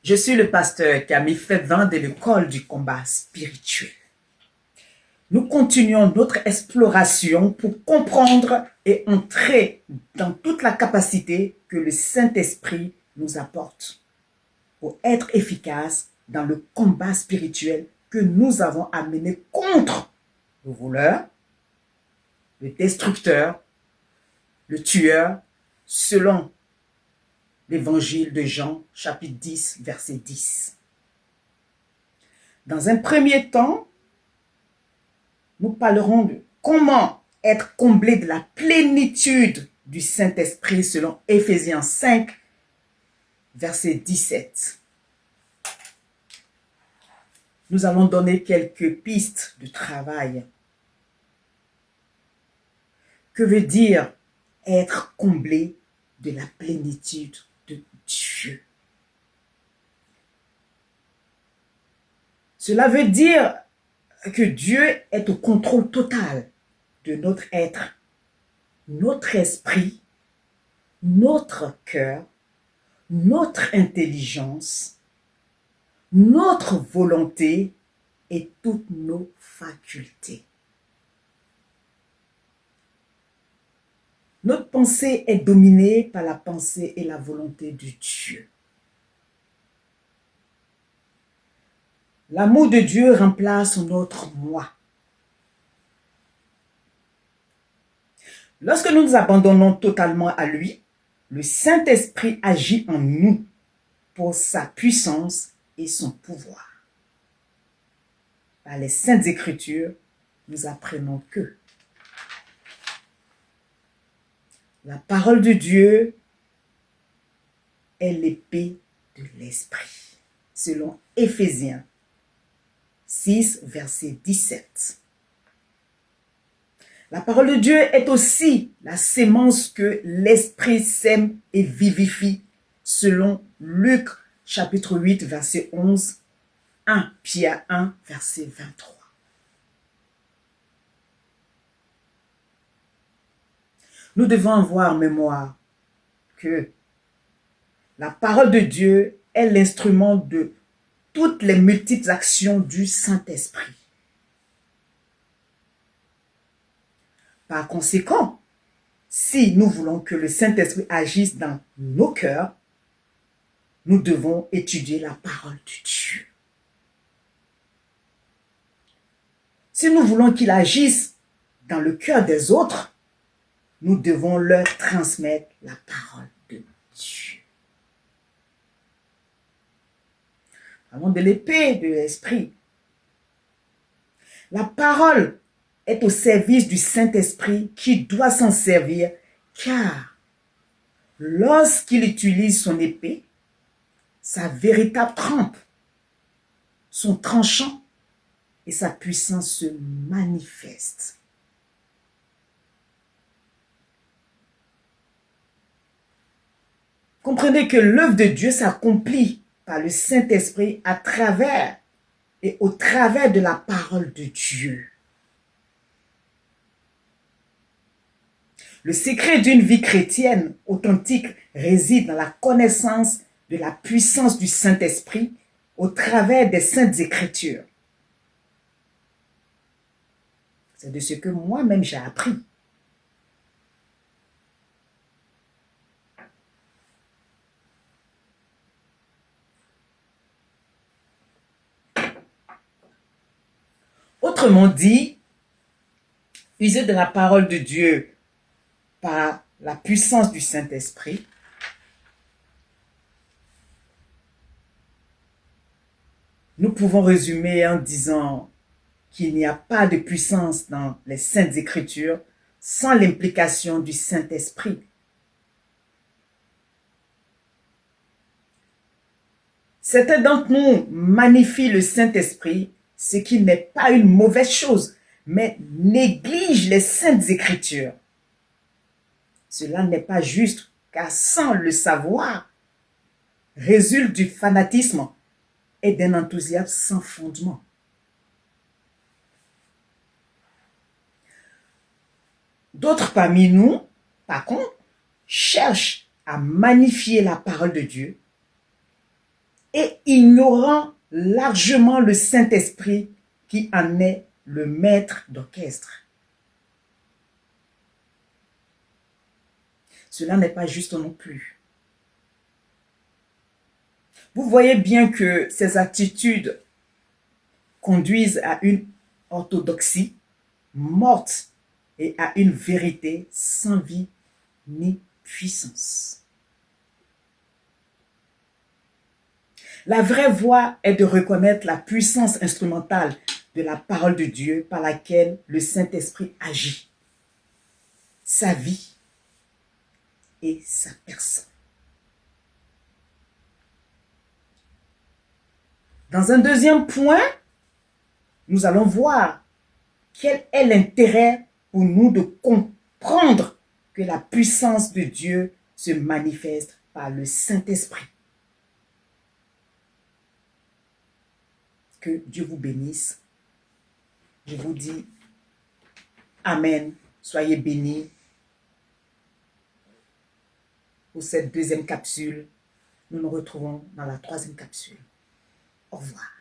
Je suis le pasteur Camille Fevin de l'école du combat spirituel. Nous continuons notre exploration pour comprendre et entrer dans toute la capacité que le Saint-Esprit nous apporte pour être efficace dans le combat spirituel que nous avons à mener contre le voleur, le destructeur, le tueur, selon l'évangile de Jean, chapitre 10, verset 10. Dans un premier temps, nous parlerons de comment être comblé de la plénitude du Saint-Esprit selon Éphésiens 5, verset 17. Nous allons donner quelques pistes de travail. Que veut dire être comblé de la plénitude de Dieu? Cela veut dire que Dieu est au contrôle total de notre être, notre esprit, notre cœur, notre intelligence, notre volonté et toutes nos facultés. Notre pensée est dominée par la pensée et la volonté de Dieu. L'amour de Dieu remplace notre moi. Lorsque nous nous abandonnons totalement à lui, le Saint-Esprit agit en nous pour sa puissance et son pouvoir. Par les Saintes Écritures, nous apprenons que la parole de Dieu est l'épée de l'Esprit, selon Éphésiens 6, verset 17. La parole de Dieu est aussi la sémence que l'Esprit sème et vivifie, selon Luc, chapitre 8, verset 11, 1 Pierre 1, verset 23. Nous devons avoir mémoire que la parole de Dieu est l'instrument de toutes les multiples actions du Saint-Esprit. Par conséquent, si nous voulons que le Saint-Esprit agisse dans nos cœurs, nous devons étudier la parole de Dieu. Si nous voulons qu'il agisse dans le cœur des autres, nous devons leur transmettre la parole de Dieu. Parlons de l'épée de l'esprit. La parole est au service du Saint-Esprit qui doit s'en servir, car lorsqu'il utilise son épée, sa véritable trempe, son tranchant et sa puissance se manifestent. Comprenez que l'œuvre de Dieu s'accomplit par le Saint-Esprit à travers et au travers de la parole de Dieu. Le secret d'une vie chrétienne authentique réside dans la connaissance de la puissance du Saint-Esprit au travers des Saintes Écritures. C'est de ce que moi-même j'ai appris. Autrement dit, user de la parole de Dieu par la puissance du Saint-Esprit, nous pouvons résumer en disant qu'il n'y a pas de puissance dans les Saintes Écritures sans l'implication du Saint-Esprit. Certains d'entre nous magnifient le Saint-Esprit, ce qui n'est pas une mauvaise chose, mais négligent les Saintes Écritures. Cela n'est pas juste, car sans le savoir, résulte du fanatisme et d'un enthousiasme sans fondement. D'autres parmi nous, par contre, cherchent à magnifier la parole de Dieu et ignorant largement le Saint-Esprit qui en est le maître d'orchestre. Cela n'est pas juste non plus. Vous voyez bien que ces attitudes conduisent à une orthodoxie morte et à une vérité sans vie ni puissance. La vraie voie est de reconnaître la puissance instrumentale de la parole de Dieu par laquelle le Saint-Esprit agit, sa vie et sa personne. Dans un deuxième point, nous allons voir quel est l'intérêt pour nous de comprendre que la puissance de Dieu se manifeste par le Saint-Esprit. Que Dieu vous bénisse. Je vous dis Amen. Soyez bénis pour cette deuxième capsule. Nous nous retrouvons dans la troisième capsule. Au revoir.